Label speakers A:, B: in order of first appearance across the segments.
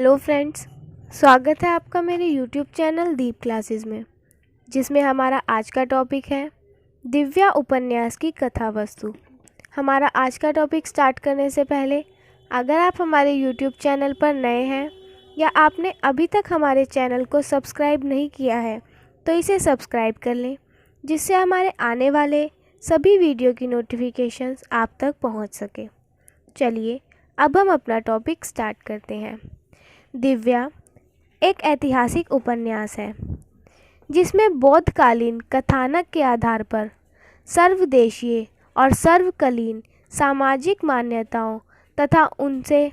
A: Hello friends, स्वागत है आपका मेरे यूट्यूब चैनल दीप क्लासेस में, जिसमें हमारा आज का टॉपिक है दिव्या उपन्यास की कथा वस्तु। हमारा आज का टॉपिक स्टार्ट करने से पहले अगर आप हमारे यूट्यूब चैनल पर नए हैं या आपने अभी तक हमारे चैनल को सब्सक्राइब नहीं किया है तो इसे सब्सक्राइब कर लें, जिससे हमारे आने वाले सभी वीडियो की नोटिफिकेशंस आप तक पहुंच सके। चलिए अब हम अपना टॉपिक स्टार्ट करते हैं। दिव्या एक ऐतिहासिक उपन्यास है जिसमें बौद्धकालीन कथानक के आधार पर सर्वदेशीय और सर्वकालीन सामाजिक मान्यताओं तथा उनसे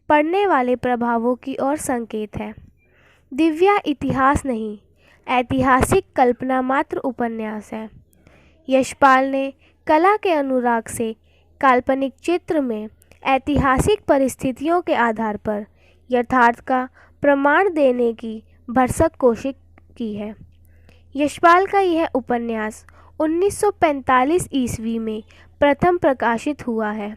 A: पड़ने वाले प्रभावों की ओर संकेत है। दिव्या इतिहास नहीं, ऐतिहासिक कल्पना मात्र उपन्यास है। यशपाल ने कला के अनुराग से काल्पनिक चित्र में ऐतिहासिक परिस्थितियों के आधार पर यथार्थ का प्रमाण देने की भरसक कोशिश की है। यशपाल का यह उपन्यास 1945 ईस्वी में प्रथम प्रकाशित हुआ है।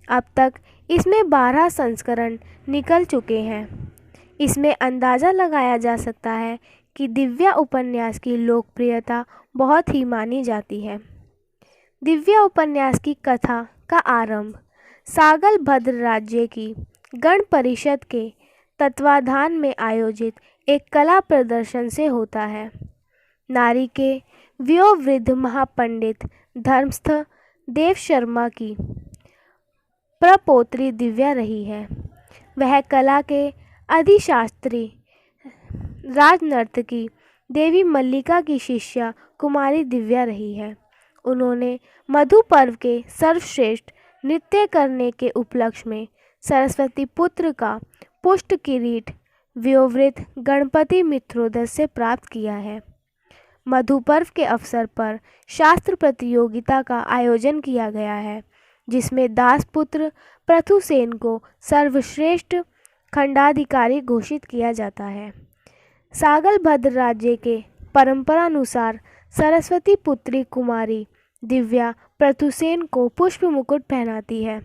A: अब तक इसमें 12 संस्करण निकल चुके हैं। इसमें अंदाज़ा लगाया जा सकता है कि दिव्या उपन्यास की लोकप्रियता बहुत ही मानी जाती है। दिव्या उपन्यास की कथा का आरंभ सागल भद्र राज्य की गण परिषद के तत्वाधान में आयोजित एक कला प्रदर्शन से होता है। नारी के वयोवृद्ध महापंडित धर्मस्थ देव शर्मा की प्रपौत्री दिव्या रही है। वह कला के अधिशास्त्री राजनर्तकी देवी मल्लिका की शिष्या कुमारी दिव्या रही है। उन्होंने मधु पर्व के सर्वश्रेष्ठ नृत्य करने के उपलक्ष्य में सरस्वती पुत्र का पुष्ट किरीट वयोवृद्ध गणपति मित्रोदय से प्राप्त किया है। मधु पर्व के अवसर पर शास्त्र प्रतियोगिता का आयोजन किया गया है, जिसमें दासपुत्र पृथुसेन को सर्वश्रेष्ठ खंडाधिकारी घोषित किया जाता है। सागल भद्र राज्य के परंपरानुसार सरस्वती पुत्री कुमारी दिव्या पृथुसेन को पुष्प मुकुट पहनाती है।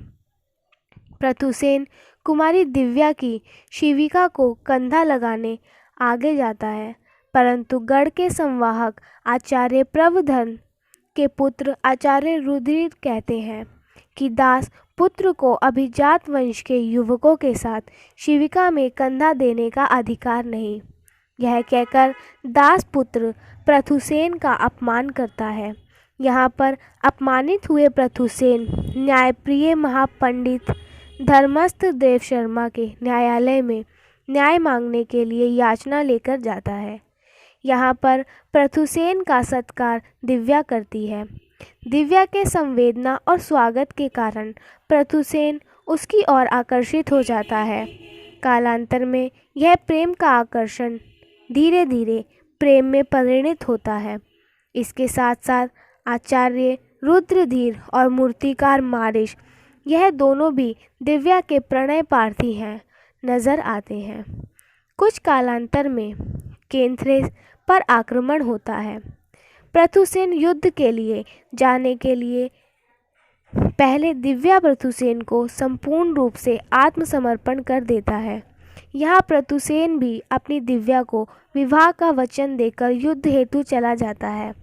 A: पृथुसेन कुमारी दिव्या की शिविका को कंधा लगाने आगे जाता है, परंतु गढ़ के संवाहक आचार्य प्रवधन के पुत्र आचार्य रुधिर कहते हैं कि दास पुत्र को अभिजात वंश के युवकों के साथ शिविका में कंधा देने का अधिकार नहीं। यह कहकर दास पुत्र पृथुसेन का अपमान करता है। यहाँ पर अपमानित हुए पृथुसेन न्यायप्रिय महापंडित धर्मस्थ देव शर्मा के न्यायालय में न्याय मांगने के लिए याचना लेकर जाता है। यहाँ पर पृथुसेन का सत्कार दिव्या करती है। दिव्या के संवेदना और स्वागत के कारण पृथुसेन उसकी ओर आकर्षित हो जाता है। कालांतर में यह प्रेम का आकर्षण धीरे धीरे प्रेम में परिणत होता है। इसके साथ साथ आचार्य रुद्रधीर और मूर्तिकार मारिश, यह दोनों भी दिव्या के प्रणय प्रार्थी हैं नजर आते हैं। कुछ कालांतर में केंथ्रेस पर आक्रमण होता है। पृथुसेन युद्ध के लिए जाने के लिए पहले दिव्या पृथुसेन को संपूर्ण रूप से आत्मसमर्पण कर देता है। यहाँ पृथुसेन भी अपनी दिव्या को विवाह का वचन देकर युद्ध हेतु चला जाता है।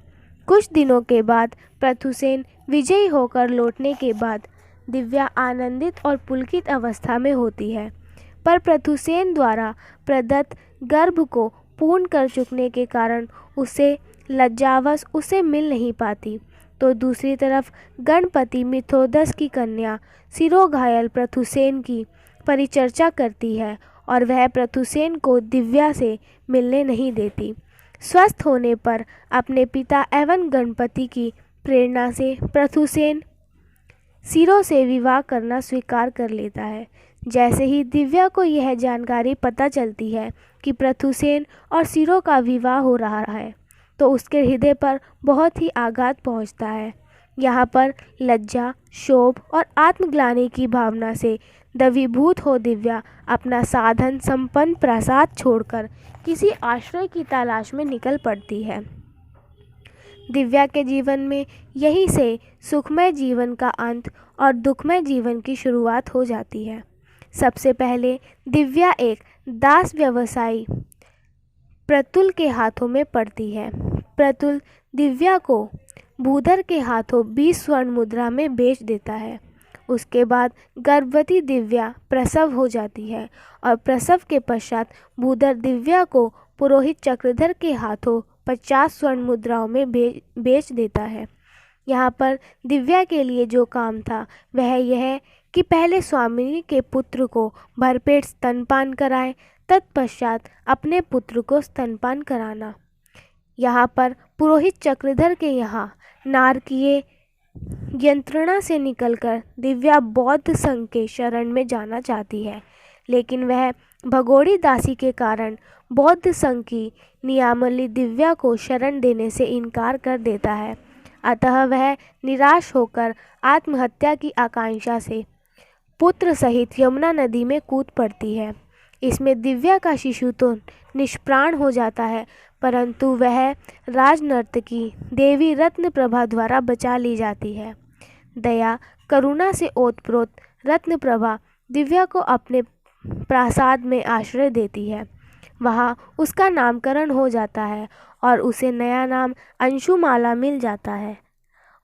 A: कुछ दिनों के बाद पृथुसेन विजयी होकर लौटने के बाद दिव्या आनंदित और पुलकित अवस्था में होती है, पर पृथुसेन द्वारा प्रदत्त गर्भ को पूर्ण कर चुकने के कारण उसे लज्जावश उसे मिल नहीं पाती। तो दूसरी तरफ गणपति मित्रोदस की कन्या सिरोघायल पृथुसेन की परिचर्चा करती है और वह पृथुसेन को दिव्या से मिलने नहीं देती। स्वस्थ होने पर अपने पिता एवं गणपति की प्रेरणा से पृथुसेन सिरो से विवाह करना स्वीकार कर लेता है। जैसे ही दिव्या को यह जानकारी पता चलती है कि पृथुसेन और सिरो का विवाह हो रहा है, तो उसके हृदय पर बहुत ही आघात पहुंचता है। यहाँ पर लज्जा, शोभ और आत्मग्लानि की भावना से दवीभूत हो दिव्या अपना साधन संपन्न प्रासाद छोड़कर किसी आश्रय की तलाश में निकल पड़ती है। दिव्या के जीवन में यहीं से सुखमय जीवन का अंत और दुखमय जीवन की शुरुआत हो जाती है। सबसे पहले दिव्या एक दास व्यवसायी प्रतुल के हाथों में पड़ती है। प्रतुल दिव्या को भूधर के हाथों 20 स्वर्ण मुद्रा में बेच देता है। उसके बाद गर्भवती दिव्या प्रसव हो जाती है और प्रसव के पश्चात भूधर दिव्या को पुरोहित चक्रधर के हाथों 50 स्वर्ण मुद्राओं में बेच देता है। यहाँ पर दिव्या के लिए जो काम था वह यह कि पहले स्वामिनी के पुत्र को भरपेट स्तनपान कराए, तत्पश्चात अपने पुत्र को स्तनपान कराना। यहाँ पर पुरोहित चक्रधर के यहाँ नारकीय यंत्रणा से निकलकर दिव्या बौद्ध संघ के शरण में जाना चाहती है, लेकिन वह भगोड़ी दासी के कारण बौद्ध संघ की नियमावली दिव्या को शरण देने से इनकार कर देता है। अतः वह निराश होकर आत्महत्या की आकांक्षा से पुत्र सहित यमुना नदी में कूद पड़ती है। इसमें दिव्या का शिशु तो निष्प्राण हो जाता है, परंतु वह राजनर्तकी देवी रत्नप्रभा द्वारा बचा ली जाती है। दया करुणा से ओतप्रोत रत्नप्रभा दिव्या को अपने प्रासाद में आश्रय देती है। वहाँ उसका नामकरण हो जाता है और उसे नया नाम अंशुमाला मिल जाता है।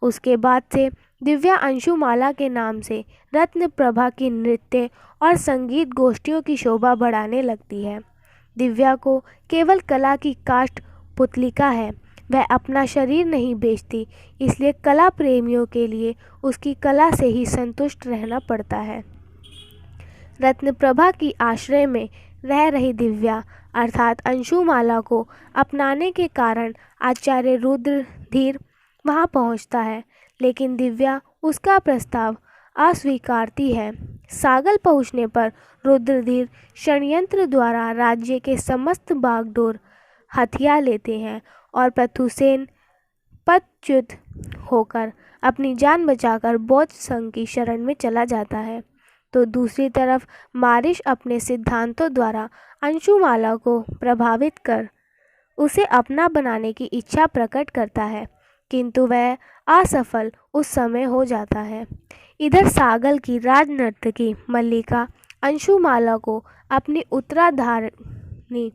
A: उसके बाद से दिव्या अंशुमाला के नाम से रत्नप्रभा की नृत्य और संगीत गोष्ठियों की शोभा बढ़ाने लगती है। दिव्या को केवल कला की काष्ठ पुतलिका है, वह अपना शरीर नहीं बेचती, इसलिए कला प्रेमियों के लिए उसकी कला से ही संतुष्ट रहना पड़ता है। रत्नप्रभा की आश्रय में रह रही दिव्या अर्थात अंशुमाला को अपनाने के कारण आचार्य रुद्रधीर वहां पहुंचता है, लेकिन दिव्या उसका प्रस्ताव अस्वीकारती है। सागल पहुंचने पर रुद्रधीर षड्यंत्र द्वारा राज्य के समस्त बागडोर हथिया लेते हैं और प्रथुसेन पदच्युत होकर अपनी जान बचाकर बौद्ध संघ की शरण में चला जाता है। तो दूसरी तरफ मारिश अपने सिद्धांतों द्वारा अंशुमाला को प्रभावित कर उसे अपना बनाने की इच्छा प्रकट करता है, किंतु वह असफल उस समय हो जाता है। इधर सागल की राजनर्तकी मल्लिका अंशुमाला को अपनी उत्तराधिकारी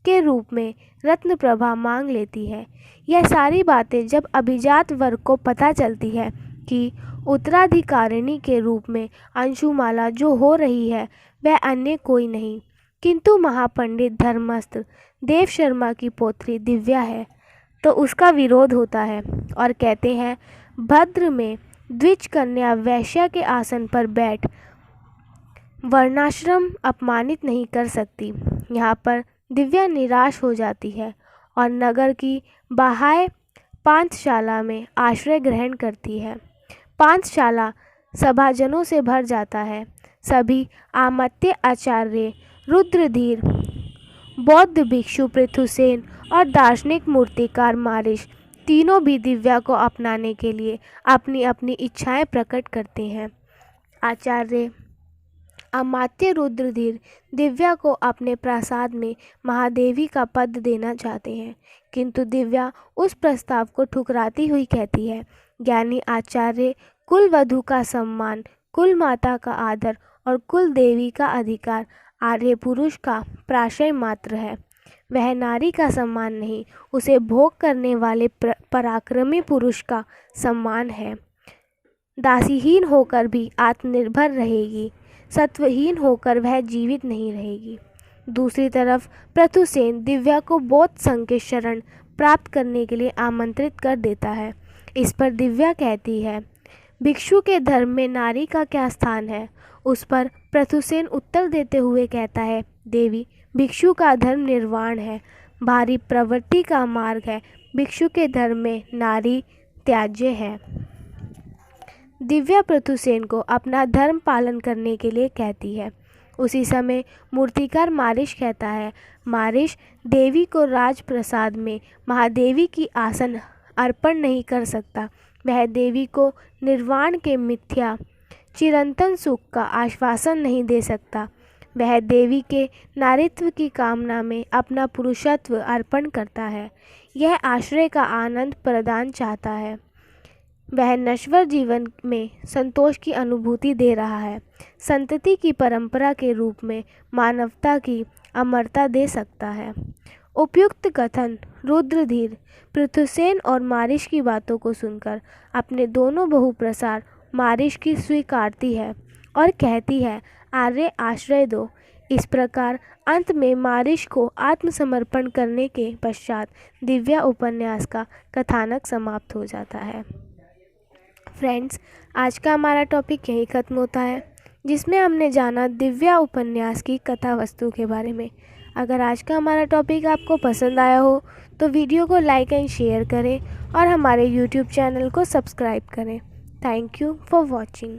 A: के रूप में रत्नप्रभा मांग लेती है। यह सारी बातें जब अभिजात वर्ग को पता चलती है कि उत्तराधिकारिणी के रूप में अंशुमाला जो हो रही है वह अन्य कोई नहीं किंतु महापंडित धर्मस्थ देव शर्मा की पौत्री दिव्या है, तो उसका विरोध होता है और कहते हैं भद्र में द्विज कन्या वैश्या के आसन पर बैठ वर्णाश्रम अपमानित नहीं कर सकती। यहाँ पर दिव्या निराश हो जाती है और नगर की बाह्य पांथशाला में आश्रय ग्रहण करती है। पांथशाला सभाजनों से भर जाता है। सभी आमत्य आचार्य रुद्रधीर, बौद्ध भिक्षु पृथुसेन और दार्शनिक मूर्तिकार मारिश तीनों भी दिव्या को अपनाने के लिए अपनी अपनी इच्छाएं प्रकट करते हैं। आचार्य अमात्य रुद्रधीर दिव्या को अपने प्रासाद में महादेवी का पद देना चाहते हैं, किंतु दिव्या उस प्रस्ताव को ठुकराती हुई कहती है ज्ञानी आचार्य कुल वधू का सम्मान, कुल माता का आदर और कुल देवी का अधिकार आर्य पुरुष का प्राशय मात्र है। वह नारी का सम्मान नहीं, उसे भोग करने वाले पराक्रमी पुरुष का सम्मान है। दासीहीन होकर भी आत्मनिर्भर रहेगी, सत्वहीन होकर वह जीवित नहीं रहेगी। दूसरी तरफ प्रथुसेन दिव्या को बौद्ध संघ के शरण प्राप्त करने के लिए आमंत्रित कर देता है। इस पर दिव्या कहती है भिक्षु के धर्म में नारी का क्या स्थान है। उस पर प्रथुसेन उत्तर देते हुए कहता है देवी, भिक्षु का धर्म निर्वाण है, भारी प्रवृत्ति का मार्ग है, भिक्षु के धर्म में नारी त्याज्य है। दिव्या प्रथुसेन को अपना धर्म पालन करने के लिए कहती है। उसी समय मूर्तिकार मारिश कहता है मारिश देवी को राजप्रसाद में महादेवी की आसन अर्पण नहीं कर सकता। वह देवी को निर्वाण के मिथ्या चिरंतन सुख का आश्वासन नहीं दे सकता। वह देवी के नारित्व की कामना में अपना पुरुषत्व अर्पण करता है। यह आश्रय का आनंद प्रदान चाहता है। वह नश्वर जीवन में संतोष की अनुभूति दे रहा है। संतति की परंपरा के रूप में मानवता की अमरता दे सकता है। उपयुक्त कथन रुद्रधीर पृथुसेन और मारिश की बातों को सुनकर अपने दोनों बहुप्रसार मारिश की स्वीकारती है और कहती है, आर्य आश्रय दो। इस प्रकार अंत में मारिश को आत्मसमर्पण करने के पश्चात दिव्या उपन्यास का कथानक समाप्त हो जाता है। फ्रेंड्स, आज का हमारा टॉपिक यहीं ख़त्म होता है, जिसमें हमने जाना दिव्या उपन्यास की कथा वस्तु के बारे में। अगर आज का हमारा टॉपिक आपको पसंद आया हो तो वीडियो को लाइक एंड शेयर करें और हमारे YouTube चैनल को सब्सक्राइब करें। Thank you for watching.